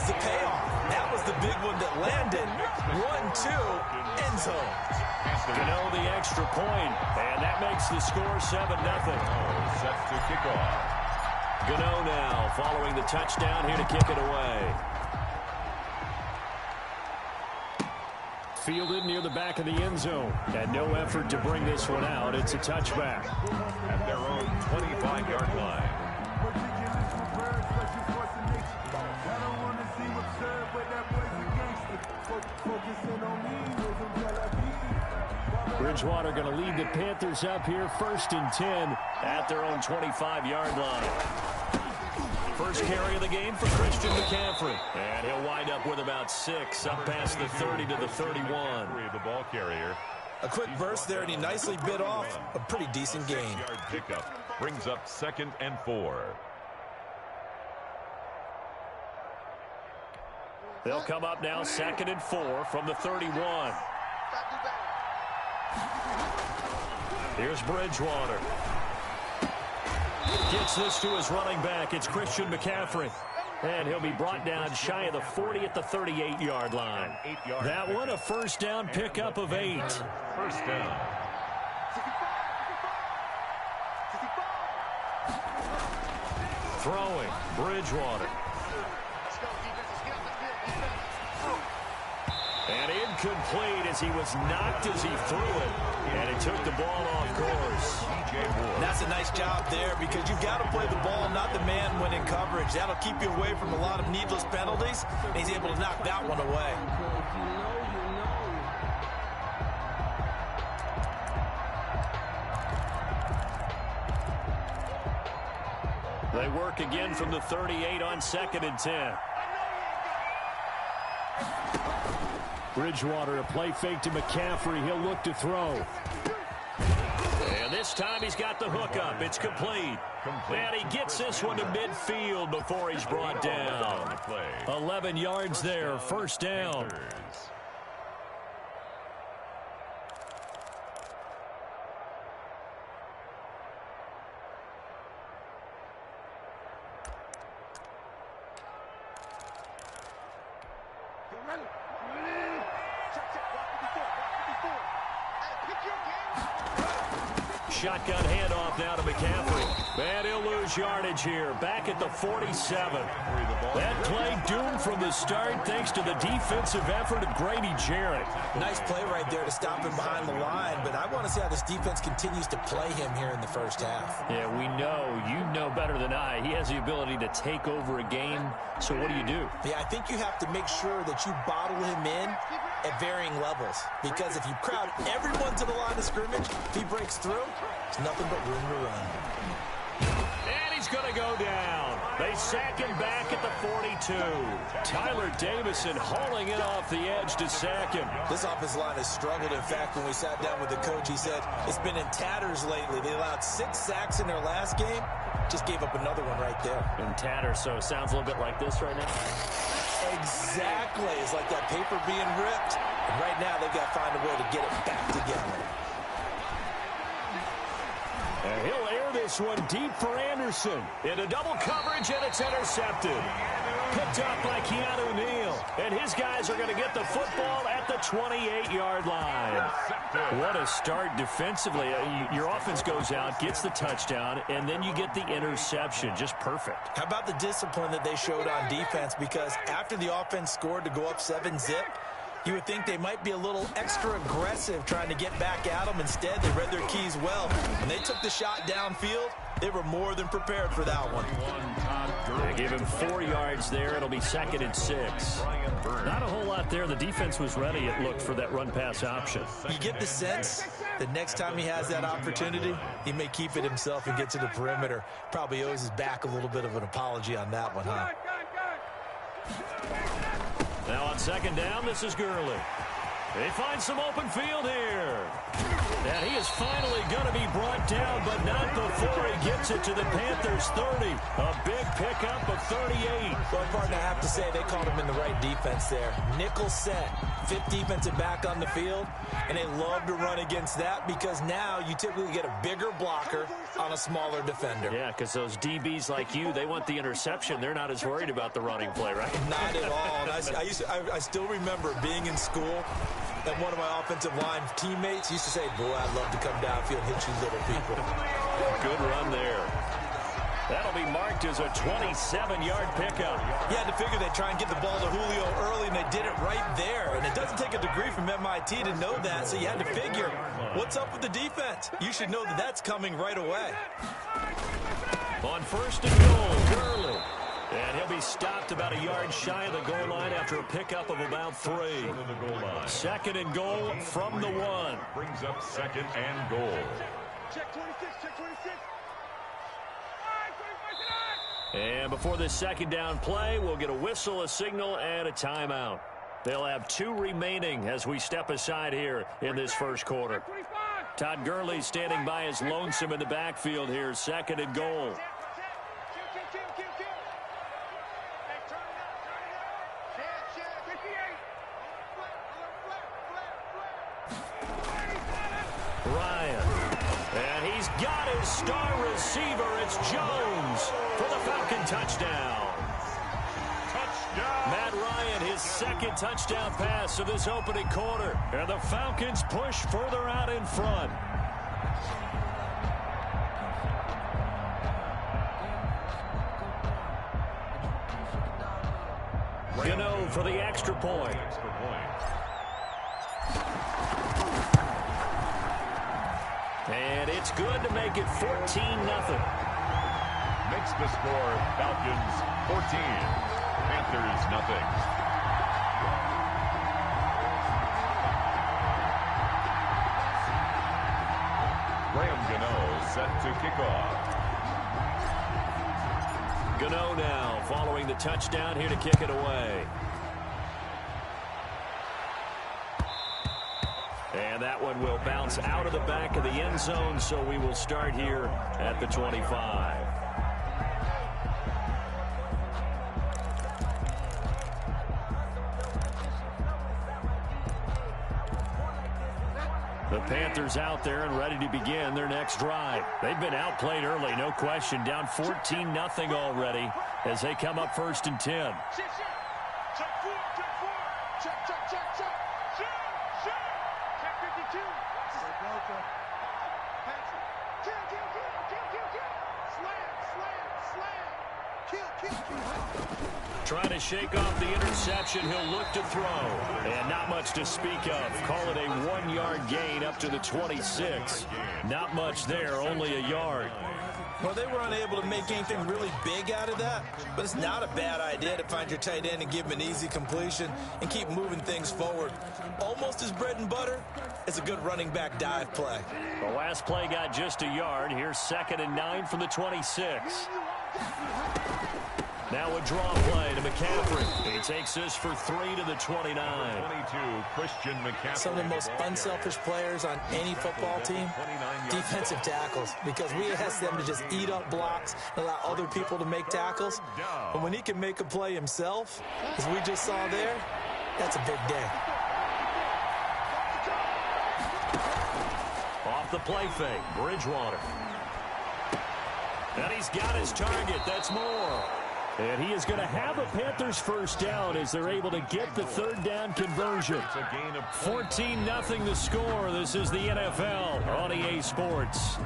was the payoff. That was the big one that landed. 1-2, end zone. Gano the extra point, and that makes the score 7-0. Set to kick off. Gano now following the touchdown here to kick it away. Fielded near the back of the end zone. And no effort to bring this one out. It's a touchback. At their own 25-yard line. Bridgewater going to lead the Panthers up here 1st and 10 at their own 25-yard line. First carry of the game for Christian McCaffrey. And he'll wind up with about 6 up past the 30 to the 31. The ball carrier. A quick burst there, and he nicely bit off a pretty decent gain. Yard pickup brings up 2nd and 4. They'll come up now 2nd and 4 from the 31. Here's Bridgewater. Gets this to his running back. It's Christian McCaffrey. And he'll be brought down shy of the 40 at the 38-yard line. That one a first down pickup of 8. First down. Throwing, Bridgewater. And incomplete as he was knocked as he threw it. And it took the ball off course. That's a nice job there because you've got to play the ball, not the man when in coverage. That'll keep you away from a lot of needless penalties. And he's able to knock that one away. They work again from the 38 on 2nd and 10. Bridgewater, a play fake to McCaffrey. He'll look to throw. And this time he's got the hook up. It's complete. And he gets this one to midfield before he's brought down. 11 yards there, first down. Shotgun handoff now to McCaffrey. And he'll lose yardage here. Back at the 47. That play doomed from the start thanks to the defensive effort of Grady Jarrett. Nice play right there to stop him behind the line, but I want to see how this defense continues to play him here in the first half. Yeah, we know. You know better than I. He has the ability to take over a game. So what do you do? Yeah, I think you have to make sure that you bottle him in at varying levels. Because if you crowd everyone to the line of scrimmage, if he breaks through, there's nothing but room to run. And he's going to go down. They sack him back at the 42. Tyler Davison hauling it off the edge to sack him. This offensive line has struggled. In fact, when we sat down with the coach, he said it's been in tatters lately. They allowed 6 sacks in their last game. Just gave up another one right there. In tatters, so it sounds a little bit like this right now. Exactly. It's like that paper being ripped. And right now, they've got to find a way to get it back together. And he'll air this one deep for Anderson. Into double coverage, and it's intercepted. Picked up by Keanu Neal. And his guys are going to get the football at the 28-yard line. What a start defensively. Your offense goes out, gets the touchdown, and then you get the interception. Just perfect. How about the discipline that they showed on defense? Because after the offense scored to go up 7-zip, you would think they might be a little extra aggressive trying to get back at them. Instead, they read their keys well. When they took the shot downfield, they were more than prepared for that one. They gave him 4 yards there. It'll be 2nd and 6. Not a whole lot there. The defense was ready, it looked, for that run-pass option. You get the sense that next time he has that opportunity, he may keep it himself and get to the perimeter. Probably owes his back a little bit of an apology on that one, huh? Now on 2nd down, this is Gurley. They find some open field here. And he is finally going to be brought down, but not before he gets it to the Panthers' 30. A big pickup of 38. Well, partner, I have to say they called him in the right defense there. Nickel set, fifth defensive back on the field, and they love to run against that because now you typically get a bigger blocker on a smaller defender. Yeah, because those DBs like you, they want the interception. They're not as worried about the running play, right? Not at all. And I still remember being in school, and one of my offensive line teammates used to say, boy, I'd love to come downfield and hit you little people. Good run there. That'll be marked as a 27-yard pickup. You had to figure they'd try and get the ball to Julio early, and they did it right there. And it doesn't take a degree from MIT to know that, so you had to figure, what's up with the defense? You should know that that's coming right away. On first and goal, Gurley. And he'll be stopped about a yard shy of the goal line after a pickup of about 3. Second and goal from the 1. Brings up second and goal. Check 26, check 26. And before this second down play, we'll get a whistle, a signal, and a timeout. They'll have 2 remaining as we step aside here in this first quarter. Todd Gurley standing by his lonesome in the backfield here, second and goal. Ryan. And he's got his star receiver. It's Jones for the Falcon touchdown. Matt Ryan, his second touchdown pass of this opening quarter. And the Falcons push further out in front. Gano for the extra point. And it's good to make it 14-0. Makes the score Falcons 14, Panthers nothing. Graham Gano set to kick off. Gano now following the touchdown here to kick it away. And that one will bounce out of the back of the end zone, so we will start here at the 25. The Panthers out there and ready to begin their next drive. They've been outplayed early, no question. Down 14-0 already as they come up first and 10. Trying to shake off the interception. He'll look to throw. And not much to speak of. Call it a 1-yard gain up to the 26. Not much there, only a yard. Well, they were unable to make anything really big out of that, but it's not a bad idea to find your tight end and give him an easy completion and keep moving things forward. Almost as bread and butter as a good running back dive play. The last play got just a yard. Here's 2nd and 9 from the 26. Now a draw play to McCaffrey. He takes this for 3 to the 29. 22, Christian McCaffrey. Some of the most unselfish players on any football team, defensive tackles, because we ask them to just eat up blocks and allow other people to make tackles. But when he can make a play himself, as we just saw there, that's a big day. Off the play fake, Bridgewater. And he's got his target. That's Moore. And he is going to have a Panthers first down as they're able to get the third down conversion. 14-0 the score. This is the NFL on EA Sports.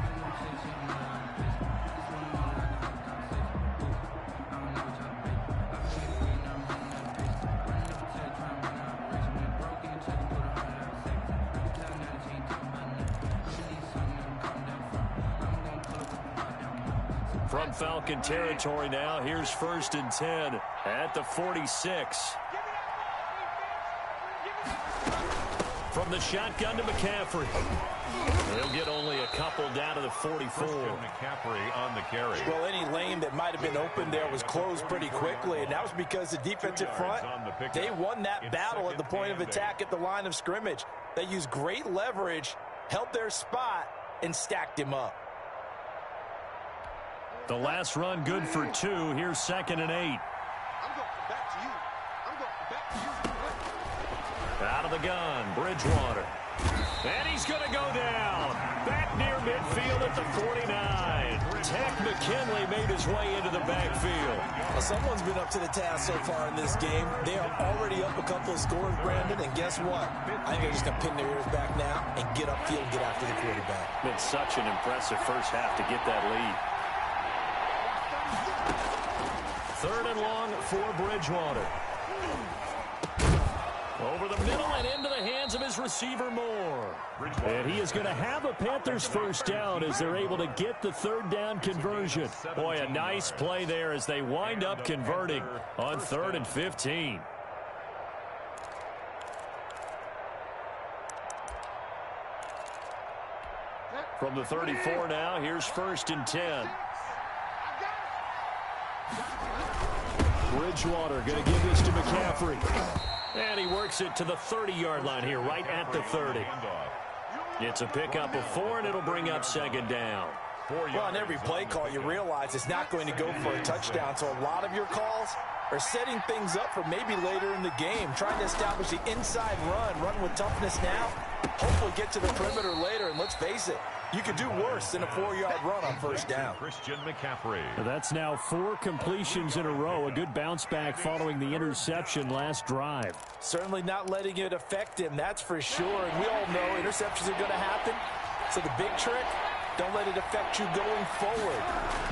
From Falcon territory now, here's 1st and 10 at the 46. From the shotgun to McCaffrey. He'll get only a couple down to the 44. McCaffrey on the carry. Well, any lane that might have been open there was closed pretty quickly, and that was because the defensive front, they won that battle at the point of attack at the line of scrimmage. They used great leverage, held their spot, and stacked him up. The last run good for 2. Here's 2nd and 8. I'm going back to you. I'm going back to you. Out of the gun, Bridgewater. And he's going to go down. Back near midfield at the 49. Tech McKinley made his way into the backfield. Well, someone's been up to the task so far in this game. They are already up a couple of scores, Brandon, and guess what? I think they're just going to pin their ears back now and get upfield and get after the quarterback. Been such an impressive first half to get that lead. 3rd and long for Bridgewater. Over the middle and into the hands of his receiver Moore. And he is going to have a Panthers first down as they're able to get the 3rd down conversion. Boy, a nice play there as they wind up converting on 3rd and 15. From the 34 now, here's 1st and 10. Bridgewater going to give this to McCaffrey. And he works it to the 30-yard line here, right at the 30. It's a pickup of 4, and it'll bring up 2nd down. Well, on every play call, you realize it's not going to go for a touchdown. So a lot of your calls are setting things up for maybe later in the game, trying to establish the inside run with toughness now, hopefully get to the perimeter later. And let's face it, you could do worse than a 4-yard run on first down. Christian McCaffrey. That's now 4 completions in a row. A good bounce back following the interception last drive. Certainly not letting it affect him, that's for sure. And we all know interceptions are going to happen. So the big trick, don't let it affect you going forward.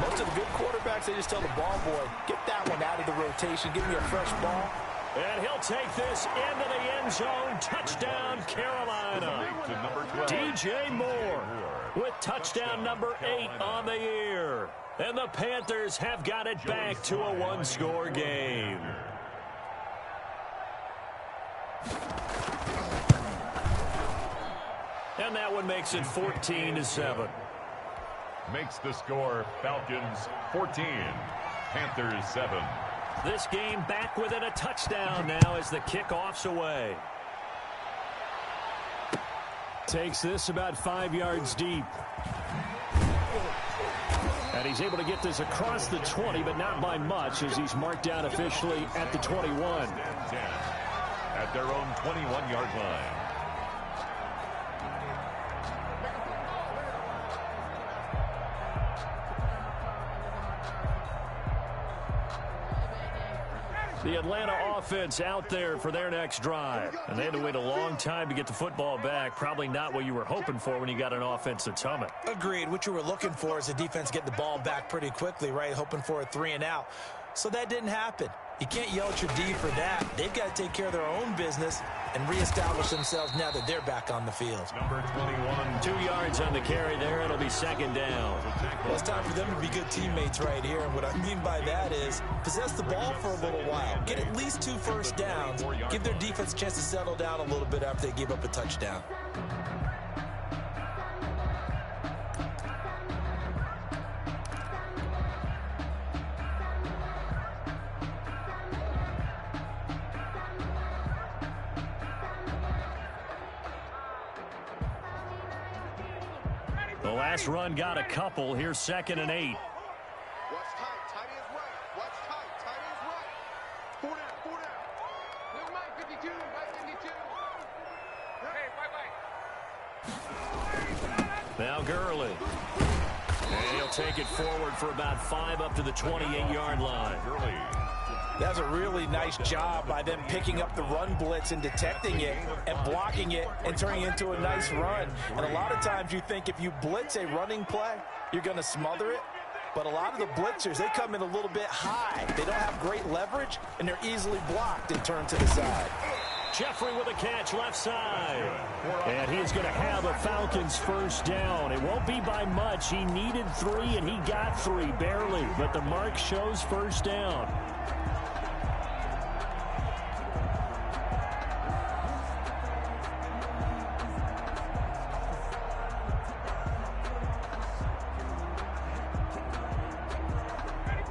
Most of the good quarterbacks, they just tell the ball boy, get that one out of the rotation. Give me a fresh ball. And he'll take this into the end zone. Touchdown, Carolina. DJ Moore with touchdown number 8 on the year. And the Panthers have got it back to a 1-score game. And that one makes it 14-7. Makes the score Falcons 14, Panthers 7. This game back within a touchdown now as the kickoff's away. Takes this about 5 yards deep. And he's able to get this across the 20, but not by much as he's marked down officially at the 21. 10 at their own 21-yard line. The Atlanta offense out there for their next drive. And they had to wait a long time to get the football back. Probably not what you were hoping for when you got an offense that's humming. Agreed. What you were looking for is the defense getting the ball back pretty quickly, right? Hoping for a 3-and-out. So that didn't happen. You can't yell at your D for that. They've got to take care of their own business and reestablish themselves now that they're back on the field. Number 21. 2 yards on the carry there. It'll be 2nd down. Well, it's time for them to be good teammates right here. And what I mean by that is possess the ball for a little while. Get at least 2 first downs. Give their defense a chance to settle down a little bit after they give up a touchdown. The last run got a couple. Here's 2nd and 8. Watch tight. Tight is right. Watch tight. Tight is right. 4 down. 4 down. Little Mike 52. Mike 52. Hey, bye-bye. Now Gurley. And he'll take it forward for about 5 up to the 28-yard line. Gurley. That's a really nice job by them picking up the run blitz and detecting it and blocking it and turning it into a nice run. And a lot of times you think if you blitz a running play, you're going to smother it. But a lot of the blitzers, they come in a little bit high. They don't have great leverage, and they're easily blocked and turned to the side. Jeffrey with a catch left side. And he's going to have a Falcons first down. It won't be by much. He needed 3, and he got 3, barely. But the mark shows first down.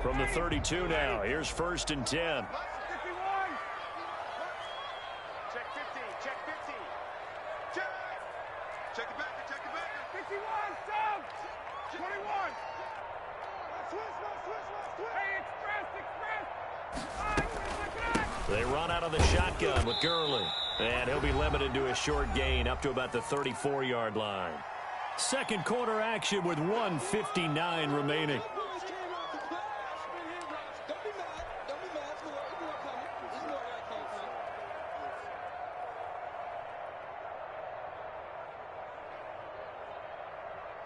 From the 32 now, here's 1st and 10. Check 50. Check 50. Check. Check it back. Check it back. 51. Down. 21. Switch. Hey, express. They run out of the shotgun with Gurley. And he'll be limited to a short gain up to about the 34-yard line. Second quarter action with 1:59 remaining.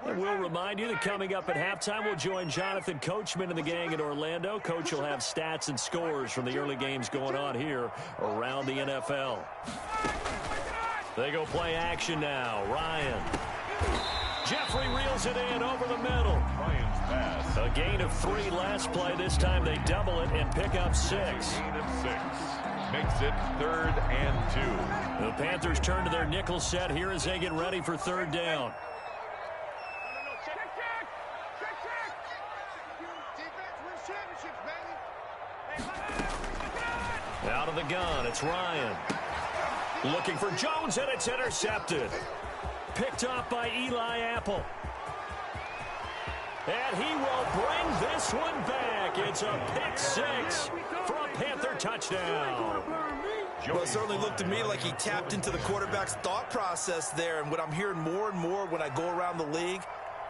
And we'll remind you that coming up at halftime, we'll join Jonathan Coachman and the gang in Orlando. Coach will have stats and scores from the early games going on here around the NFL. They go play action now. Ryan. Jeffrey reels it in over the middle. Ryan's pass. A gain of 3 last play. This time they double it and pick up 6. Gain of 6. Makes it 3rd and 2. The Panthers turn to their nickel set here as they get ready for 3rd down. Out of the gun, it's Ryan. Looking for Jones, and it's intercepted. Picked off by Eli Apple. And he will bring this one back. It's a pick 6 for a Panther touchdown. Well, it certainly looked to me like he tapped into the quarterback's thought process there. And what I'm hearing more and more when I go around the league,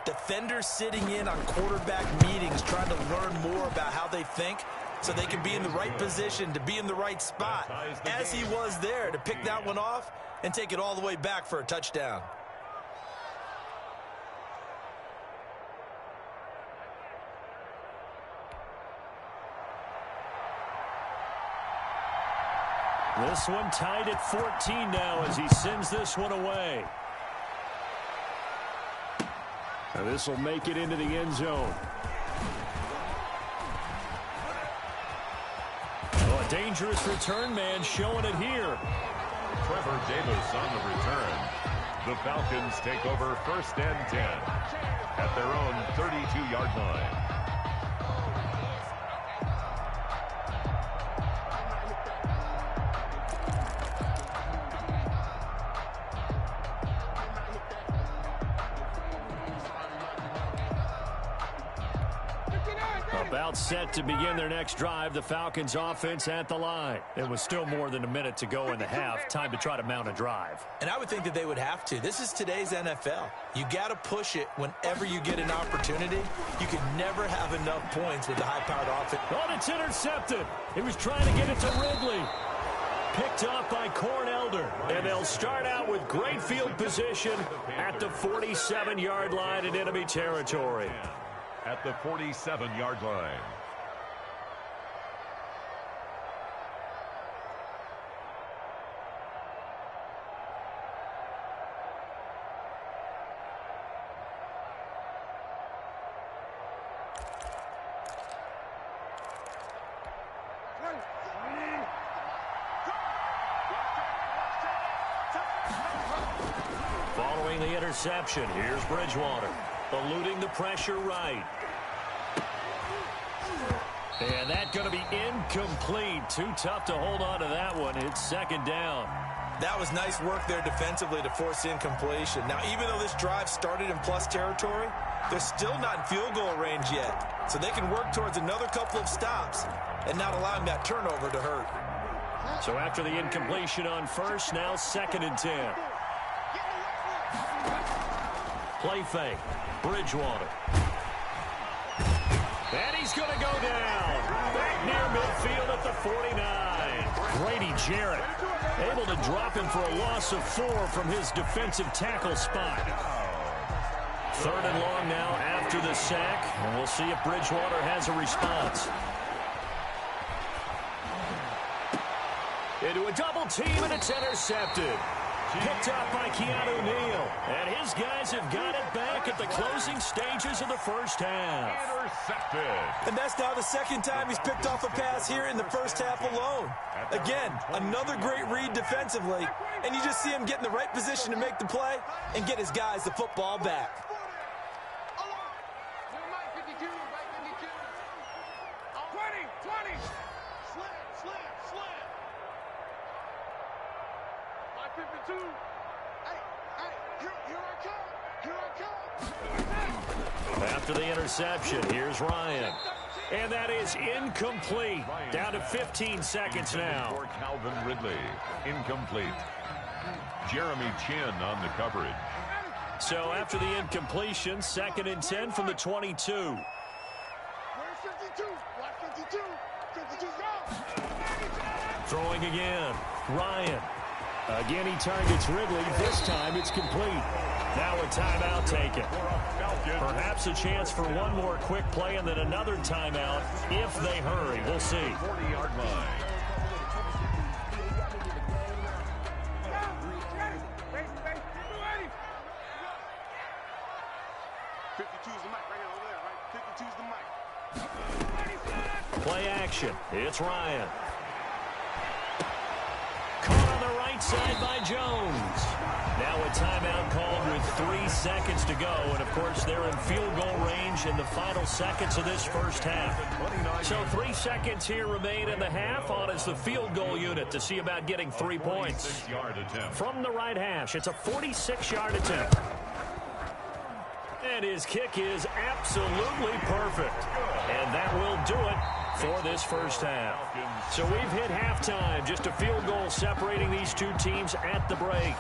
defenders sitting in on quarterback meetings trying to learn more about how they think so they can be in the right position to be in the right spot, as he was there to pick that one off and take it all the way back for a touchdown. This one tied at 14 now as he sends this one away. Now this will make it into the end zone. Oh, a dangerous return man showing it here. Trevor Davis on the return. The Falcons take over 1st and 10 at their own 32-yard line. About set to begin their next drive. The Falcons offense at the line. It was still more than a minute to go in the half. Time to try to mount a drive. And I would think that they would have to. This is today's NFL. You got to push it whenever you get an opportunity. You can never have enough points with the high-powered offense. Oh, and it's intercepted. He was trying to get it to Ridley. Picked off by Cornelder. And they'll start out with great field position at the 47-yard line in enemy territory. At the 47-yard line. Following the interception, here's Bridgewater. Eluding the pressure right. And that's going to be incomplete. Too tough to hold on to that one. It's 2nd down. That was nice work there defensively to force incompletion. Now, even though this drive started in plus territory, they're still not in field goal range yet. So they can work towards another couple of stops and not allowing that turnover to hurt. So after the incompletion on 1st, now 2nd and 10. Play fake. Bridgewater. And he's going to go down. Back near midfield at the 49. Grady Jarrett able to drop him for a loss of 4 from his defensive tackle spot. 3rd and long now after the sack. And we'll see if Bridgewater has a response. Into a double team, and it's intercepted. Picked up by Keanu Neal. And his guys have got it back at the closing stages of the 1st half. Intercepted. And that's now the 2nd time he's picked off a pass here in the 1st half alone. Again, another great read defensively. And you just see him get in the right position to make the play and get his guys the football back. 52. Here I come. Here I come. After the interception, here's Ryan. And that is incomplete. Down to 15 seconds now. For Calvin Ridley. Incomplete. Jeremy Chin on the coverage. So after the incompletion, 2nd and 10 from the 22. Where's 52? Watch 52. 52 go. Throwing again. Ryan. Again, he targets Ridley. This time it's complete. Now a timeout taken. Perhaps a chance for one more quick play and then another timeout if they hurry. We'll see. 40-yard line. Play action. It's Ryan. Caught on the right side by Jones. Now a timeout called with 3 seconds to go. And, of course, they're in field goal range in the final seconds of this first half. So 3 seconds here remain in the half. On is the field goal unit to see about getting 3 points. From the right hash, it's a 46-yard attempt. And his kick is absolutely perfect. And that will do it for this first half. So we've hit halftime. Just a field goal separating these two teams at the break.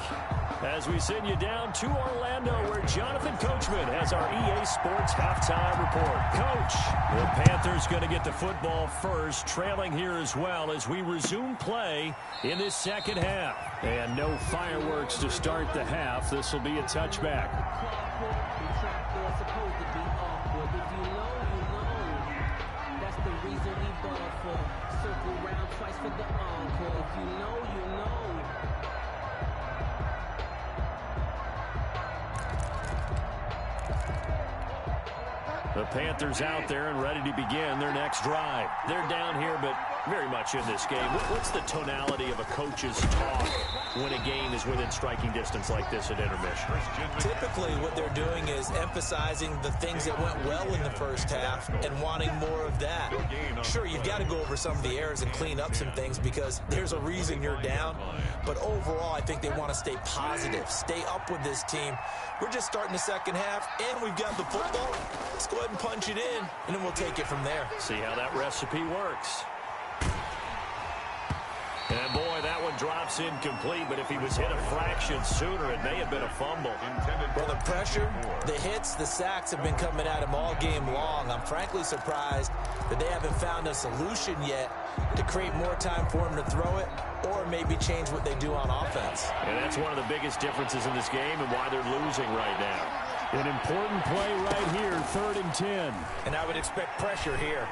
As we send you down to Orlando, where Jonathan Coachman has our EA Sports halftime report. Coach, the Panthers going to get the football first, trailing here as well as we resume play in this second half. And no fireworks to start the half. This will be a touchback. The Panthers out there and ready to begin their next drive. They're down here, but very much in this game. What's the tonality of a coach's talk when a game is within striking distance like this at intermission? Typically, what they're doing is emphasizing the things that went well in the first half and wanting more of that. Sure, you've got to go over some of the errors and clean up some things because there's a reason you're down. But overall, I think they want to stay positive, stay up with this team. We're just starting the second half, and we've got the football. Let's go ahead and punch it in, and then we'll take it from there. See how that recipe works. And, boy, that one drops incomplete, but if he was hit a fraction sooner, it may have been a fumble. Well, the pressure, the hits, the sacks have been coming at him all game long. I'm frankly surprised that they haven't found a solution yet to create more time for him to throw it or maybe change what they do on offense. And that's one of the biggest differences in this game and why they're losing right now. An important play right here, 3rd and 10. And I would expect pressure here.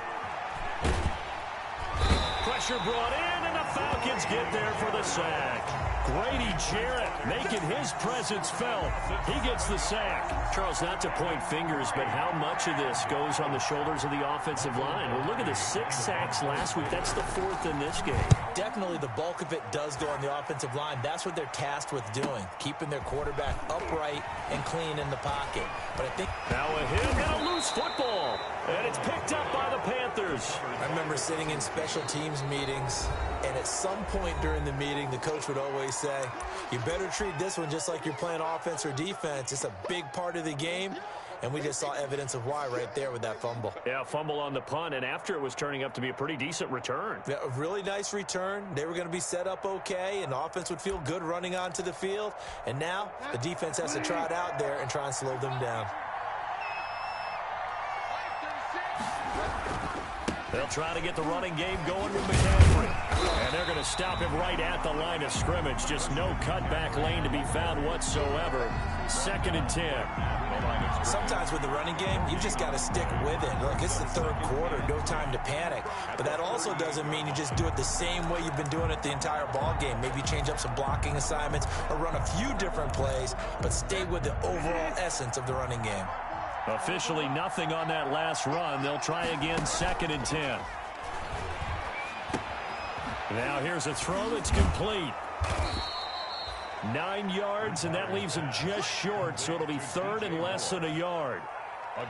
Pressure brought in, and the Falcons get there for the sack. Grady Jarrett making his presence felt. He gets the sack. Charles, not to point fingers, but how much of this goes on the shoulders of the offensive line? Well, look at the 6 sacks last week. That's the 4th in this game. Definitely the bulk of it does go on the offensive line. That's what they're tasked with doing, keeping their quarterback upright and clean in the pocket. But I think now a hit and a loose football. And it's picked up by the Panthers. I remember sitting in special teams meetings, and at some point during the meeting, the coach would always say, you better treat this one just like you're playing offense or defense. It's a big part of the game, and we just saw evidence of why right there with that fumble. Yeah, fumble on the punt, and after it was turning up to be a pretty decent return. Yeah, a really nice return. They were going to be set up okay, and the offense would feel good running onto the field. And now the defense has to trot out there and try and slow them down. They'll try to get the running game going with McCaffrey. And they're going to stop him right at the line of scrimmage. Just no cutback lane to be found whatsoever. 2nd and 10. Sometimes with the running game, you've just got to stick with it. Look, it's the 3rd quarter, no time to panic. But that also doesn't mean you just do it the same way you've been doing it the entire ball game. Maybe change up some blocking assignments or run a few different plays, but stay with the overall essence of the running game. Officially nothing on that last run. They'll try again, 2nd and 10. Now here's a throw that's complete. 9 yards, and that leaves him just short, so it'll be 3rd and less than a yard.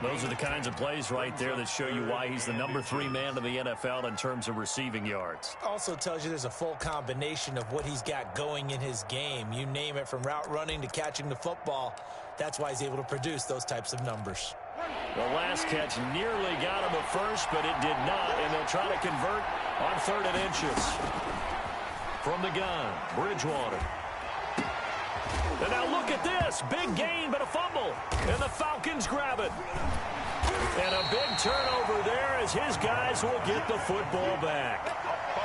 Those are the kinds of plays right there that show you why he's the #3 man in the NFL in terms of receiving yards. Also tells you there's a full combination of what he's got going in his game. You name it, from route running to catching the football. That's why he's able to produce those types of numbers. The last catch nearly got him at first, but it did not, and they'll try to convert on 3rd and inches. From the gun, Bridgewater. And now look at this. Big gain, but a fumble. And the Falcons grab it. And a big turnover there as his guys will get the football back.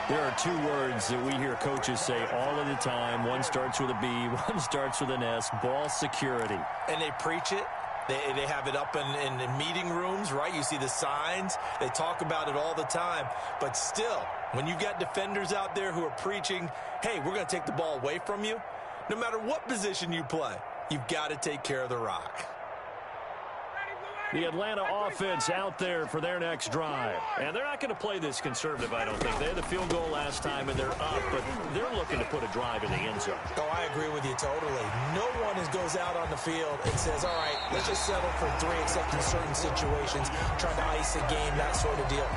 There are 2 words that we hear coaches say all of the time. One starts with a B, one starts with an S. Ball security. And they preach it. They have it up in meeting rooms, right? You see the signs. They talk about it all the time. But still, when you've got defenders out there who are preaching, hey, we're going to take the ball away from you, no matter what position you play, you've got to take care of the rock. The Atlanta offense out there for their next drive. And they're not going to play this conservative, I don't think. They had the field goal last time, and they're up, but they're looking to put a drive in the end zone. Oh, I agree with you totally. No one goes out on the field and says, all right, let's just settle for 3, except in certain situations, trying to ice a game, that sort of deal.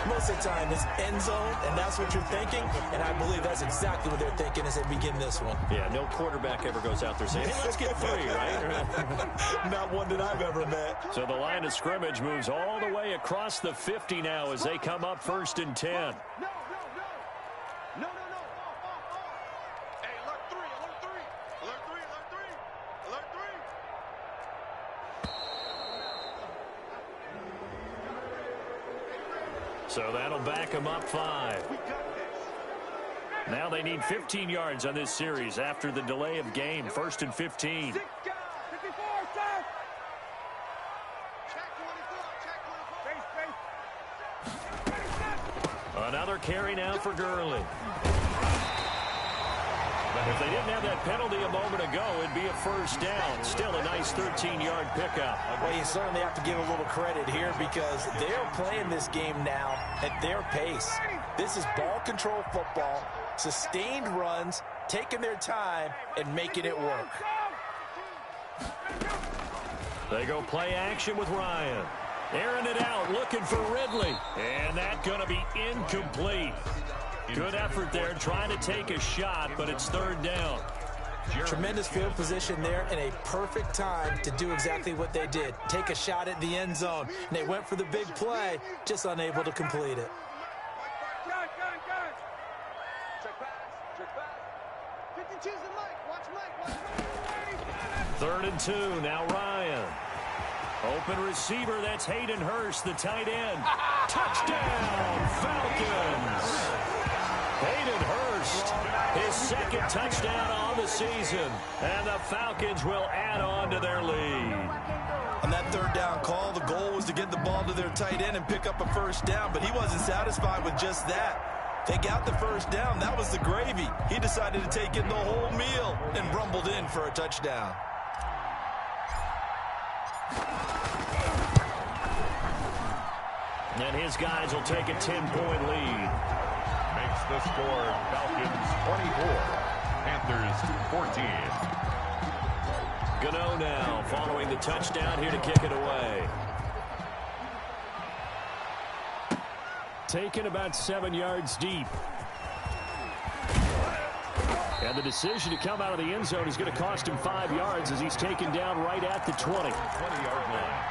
Most of the time, it's end zone, and that's what you're thinking, and I believe that's exactly what they're thinking as they begin this one. Yeah, no quarterback ever goes out there saying, hey, let's get 3, right? Not one that I've ever met. So the line of scrimmage moves all the way across the 50 now as they come up 1st and 10. No. Hey, alert 3. So that'll back them up 5. Now they need 15 yards on this series after the delay of game. 1st and 15. Another carry now for Gurley. If they didn't have that penalty a moment ago, it'd be a 1st down. Still a nice 13-yard pickup. Well, you certainly have to give a little credit here because they're playing this game now at their pace. This is ball control football, sustained runs, taking their time, and making it work. They go play action with Ryan. Airing it out, looking for Ridley. And that's going to be incomplete. Good effort there, trying to take a shot, but it's 3rd down. Tremendous field position there and a perfect time to do exactly what they did. Take a shot at the end zone. And they went for the big play, just unable to complete it. Third and 2, now Ryan. Open receiver, that's Hayden Hurst, the tight end. Touchdown, Falcons! Hayden Hurst, his 2nd touchdown on the season. And the Falcons will add on to their lead. On that 3rd down call, the goal was to get the ball to their tight end and pick up a 1st down, but he wasn't satisfied with just that. They got the 1st down. That was the gravy. He decided to take in the whole meal and rumbled in for a touchdown. And his guys will take a 10-point lead. Makes the score Falcons 24, Panthers 14. Gano now following the touchdown here to kick it away. Taken about 7 yards deep. And the decision to come out of the end zone is going to cost him 5 yards as he's taken down right at the 20. 20-yard line.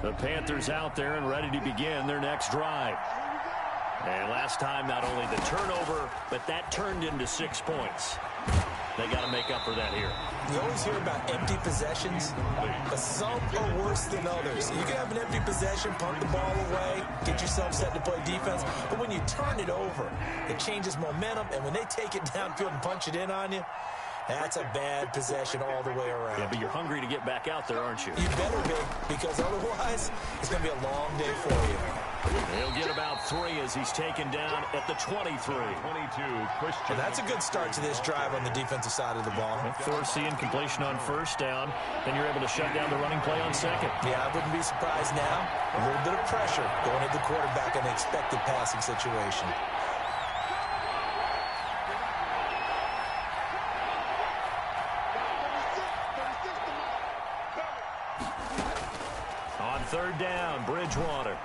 The Panthers out there and ready to begin their next drive. And last time, not only the turnover, but that turned into 6 points. They got to make up for that here. You always hear about empty possessions, but some are worse than others. You can have an empty possession, punt the ball away, get yourself set to play defense, but when you turn it over, it changes momentum, and when they take it downfield and punch it in on you, that's a bad possession all the way around. Yeah, but you're hungry to get back out there, aren't you? You better be, because otherwise, it's going to be a long day for you. He'll get about 3 as he's taken down at the 23. 22, Christian. Well, that's a good start to this drive on the defensive side of the ball. Forcing completion on first down, and you're able to shut down the running play on second. Yeah, I wouldn't be surprised now. A little bit of pressure going at the quarterback in an expected passing situation. On third down, Bridgewater.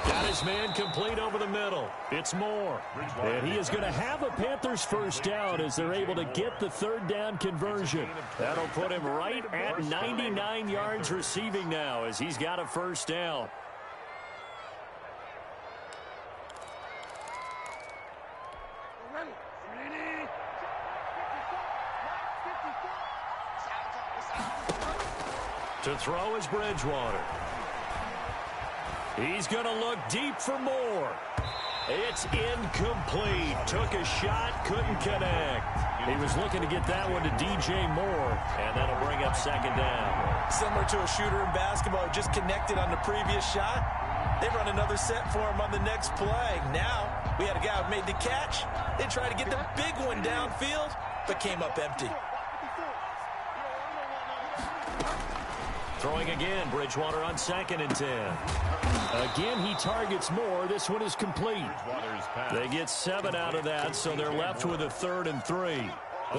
Got his man complete over the middle. It's Moore. And he is going to have a Panthers first down as they're able to get the third down conversion. That'll put him right at 99 yards receiving now as he's got a first down. To throw is Bridgewater. He's going to look deep for Moore. It's incomplete. Took a shot, couldn't connect. He was looking to get that one to DJ Moore, and that'll bring up second down. Similar to a shooter in basketball who just connected on the previous shot. They run another set for him on the next play. Now, we had a guy who made the catch. They tried to get the big one downfield, but came up empty. Throwing again, Bridgewater on 2nd and 10. Again, he targets Moore. This one is complete. They get 7 out of that, so they're left with a 3rd and 3.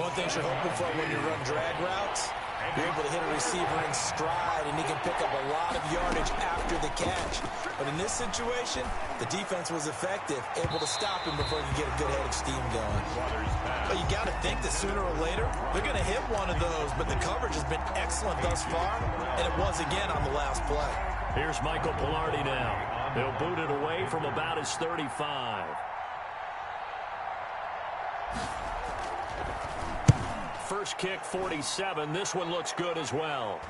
One thing you're hoping for when you run drag routes, you're able to hit a receiver in stride, and he can pick up a lot of yardage after the catch. But in this situation, the defense was effective, able to stop him before he could get a good head of steam going. But you got to think that sooner or later, they're going to hit one of those, but the coverage has been excellent thus far, and it was again on the last play. Here's Michael Pilardi now. He'll boot it away from about his 35. First kick, 47. This one looks good as well.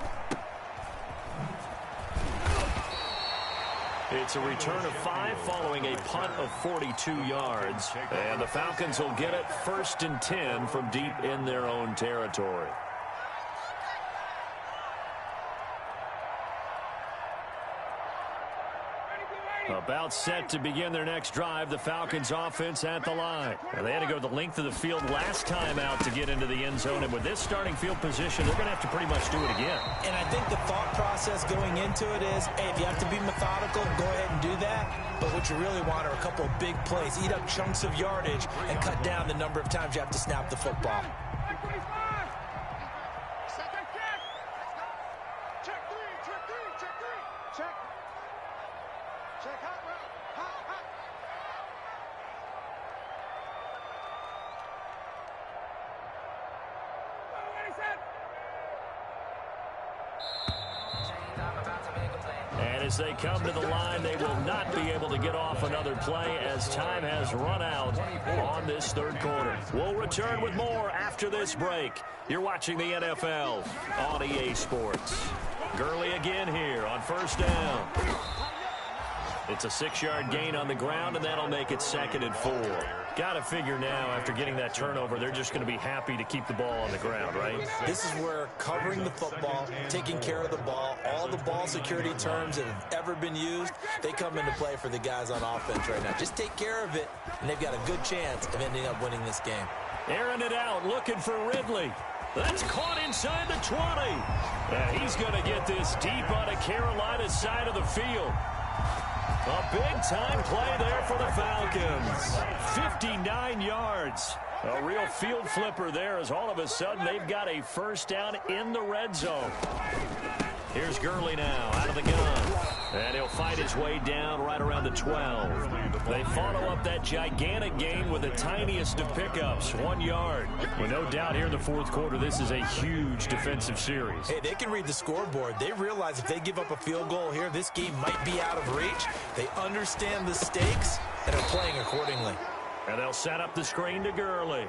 It's a return of 5 following a punt of 42 yards. And the Falcons will get it 1st and 10 from deep in their own territory. About set to begin their next drive, the Falcons offense at the line. And they had to go the length of the field last time out to get into the end zone. And with this starting field position, they're going to have to pretty much do it again. And I think the thought process going into it is, hey, if you have to be methodical, go ahead and do that. But what you really want are a couple of big plays. Eat up chunks of yardage and cut down the number of times you have to snap the football. And as they come to the line, they will not be able to get off another play as time has run out on this third quarter. We'll return with more after this break. You're watching the NFL on EA Sports. Gurley again here on first down. It's a 6-yard gain on the ground, and that'll make it 2nd and 4. Got to figure now, after getting that turnover, they're just going to be happy to keep the ball on the ground, right? This is where covering the football, taking care of the ball, all the ball security terms that have ever been used, they come into play for the guys on offense right now. Just take care of it, and they've got a good chance of ending up winning this game. Airing it out, looking for Ridley. That's caught inside the 20. And he's going to get this deep on a Carolina side of the field. A big-time play there for the Falcons. 59 yards. A real field flipper there as all of a sudden they've got a first down in the red zone. Here's Gurley now out of the gun. And he'll fight his way down right around the 12. They follow up that gigantic gain with the tiniest of pickups, 1 yard. With no doubt here in the fourth quarter, this is a huge defensive series. Hey, they can read the scoreboard. They realize if they give up a field goal here, this game might be out of reach. They understand the stakes and are playing accordingly. And they'll set up the screen to Gurley.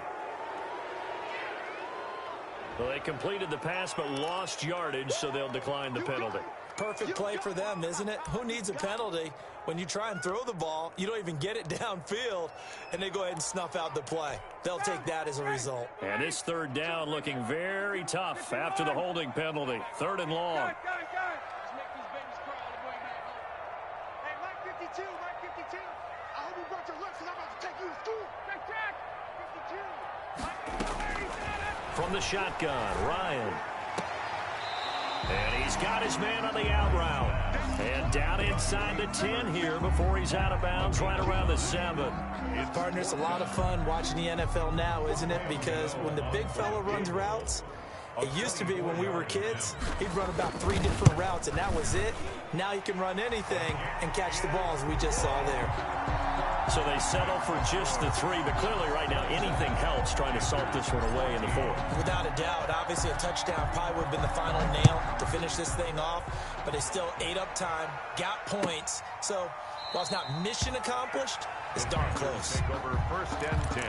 Well, they completed the pass but lost yardage, so they'll decline the penalty. Perfect play for them, isn't it? Who needs a penalty when you try and throw the ball, you don't even get it downfield, and they go ahead and snuff out the play. They'll take that as a result. And this third down looking very tough after the holding penalty. 3rd and long. 52, right 52. I hope you brought your lunch because I'm about to take you to school. Check. 52. From the shotgun, Ryan. And he's got his man on the out route. And down inside the 10 here before he's out of bounds right around the 7. Partner, it's a lot of fun watching the NFL now, isn't it? Because when the big fella runs routes, it used to be when we were kids, he'd run about 3 different routes, and that was it. Now he can run anything and catch the balls we just saw there. So they settle for just the 3, but clearly right now anything helps trying to salt this one away in the 4th. Without a doubt, obviously a touchdown probably would have been the final nail to finish this thing off, but they still ate up time, got points. So while it's not mission accomplished, it's darn close. Take over 1st and 10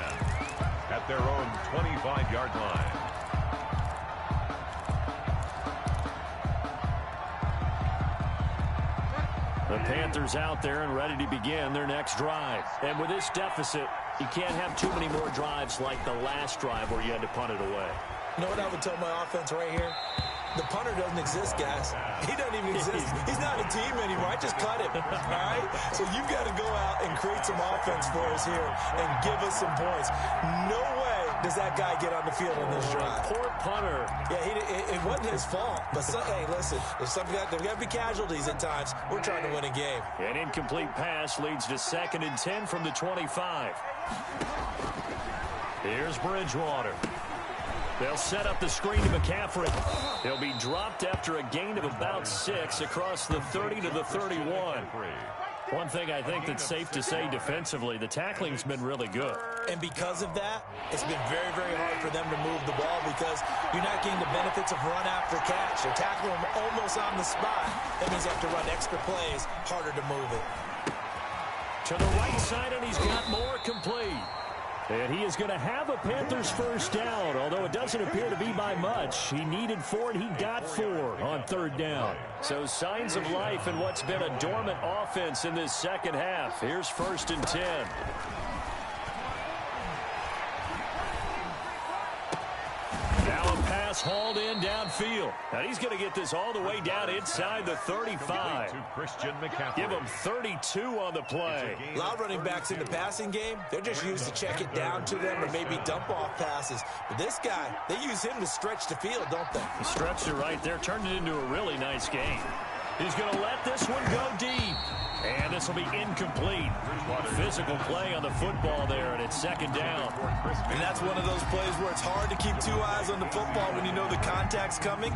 at their own 25-yard line. The Panthers out there and ready to begin their next drive. And with this deficit, you can't have too many more drives like the last drive where you had to punt it away. You know what I would tell my offense right here? The punter doesn't exist, guys. He doesn't even exist. He's not a team anymore. I just cut him, all right? So you've got to go out and create some offense for us here and give us some points. No way does that guy get on the field on this drive. Poor punter. Yeah, it wasn't his fault. But, hey, listen, there's got to be casualties at times. We're trying to win a game. An incomplete pass leads to 2nd and 10 from the 25. Here's Bridgewater. They'll set up the screen to McCaffrey. He'll be dropped after a gain of about 6 across the 30 to the 31. One thing I think that's safe to say defensively, the tackling's been really good. And because of that, it's been very, very hard for them to move the ball because you're not getting the benefits of run after catch. They're tackling them almost on the spot. That means you have to run extra plays, harder to move it. To the right side, and he's got more complete. And he is going to have a Panthers first down, although it doesn't appear to be by much. He needed 4, and he got 4 on 3rd down. So signs of life in what's been a dormant offense in this second half. Here's 1st and 10. Now a pass hauled in downfield. And he's going to get this all the way down inside the 35. Give him 32 on the play. A lot of running backs in the passing game, they're just used to check it down to them or maybe dump off passes. But this guy, they use him to stretch the field, don't they? He stretched it right there, turned it into a really nice game. He's going to let this one go deep. And this will be incomplete. Physical play on the football there, and it's 2nd down. And that's one of those plays where it's hard to keep 2 eyes on the football when you know the contact's coming,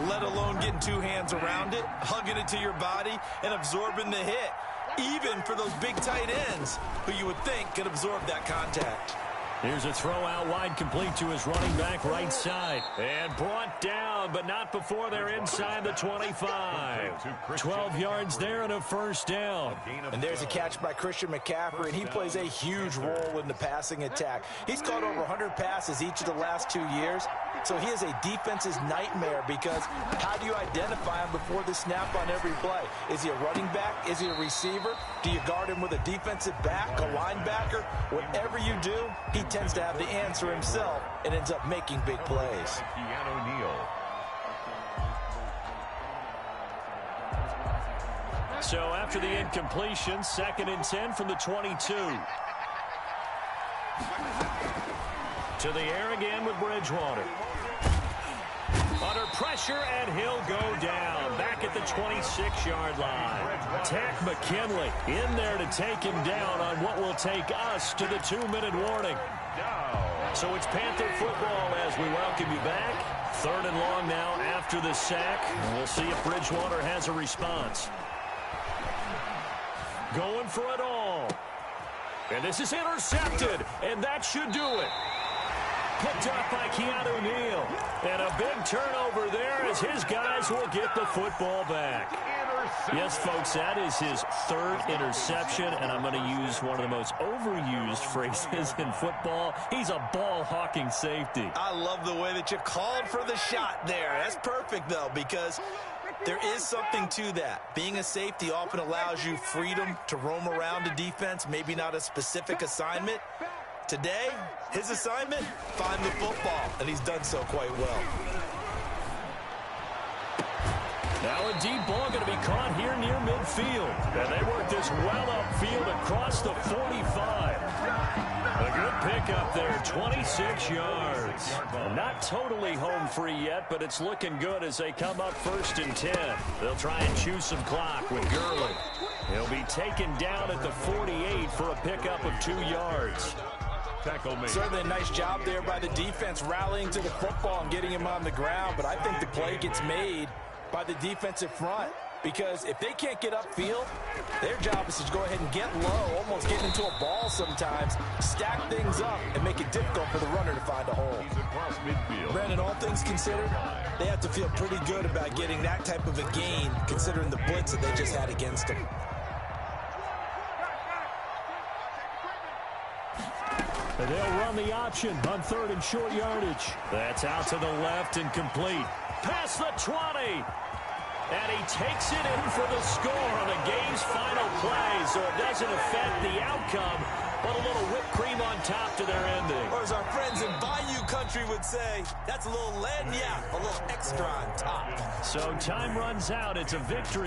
let alone getting 2 hands around it, hugging it to your body, and absorbing the hit. Even for those big tight ends who you would think could absorb that contact. Here's a throw out wide complete to his running back right side. And brought down, but not before they're inside the 25. 12 yards there and a first down. And there's a catch by Christian McCaffrey, and he plays a huge role in the passing attack. He's caught over 100 passes each of the last 2 years. So he is a defense's nightmare because how do you identify him before the snap on every play? Is he a running back? Is he a receiver? Do you guard him with a defensive back, a linebacker? Whatever you do, he tends to have the answer himself and ends up making big plays. So after the incompletion, 2nd and 10 from the 22. To the air again with Bridgewater. Under pressure, and he'll go down. Back at the 26-yard line. Tack McKinley in there to take him down on what will take us to the 2-minute warning. So it's Panther football as we welcome you back. 3rd and long now after the sack. And we'll see if Bridgewater has a response. Going for it all. And this is intercepted. And that should do it. Picked up by Keanu Neal. And a big turnover there as his guys will get the football back. Yes, folks, that is his 3rd interception, and I'm going to use one of the most overused phrases in football. He's a ball-hawking safety. I love the way that you called for the shot there. That's perfect, though, because there is something to that. Being a safety often allows you freedom to roam around a defense, maybe not a specific assignment. Today, his assignment, find the football, and he's done so quite well. Now a deep ball going to be caught here near midfield. And they work this well upfield across the 45. A good pickup there, 26 yards. Not totally home free yet, but it's looking good as they come up 1st and 10. They'll try and chew some clock with Gurley. He'll be taken down at the 48 for a pickup of 2 yards. Certainly a nice job there by the defense rallying to the football and getting him on the ground, but I think the play gets made by the defensive front because if they can't get upfield, their job is to go ahead and get low, almost get into a ball sometimes, stack things up, and make it difficult for the runner to find a hole. Brandon, all things considered, they have to feel pretty good about getting that type of a gain considering the blitz that they just had against them. And they'll run the option on 3rd and short yardage. That's out to the left and complete. Past the 20. And he takes it in for the score on the game's final play, so it doesn't affect the outcome, but a little whipped cream on top to their ending. Or as our friends in Bayou Country would say, that's a little lagniappe, a little extra on top. So time runs out. It's a victory.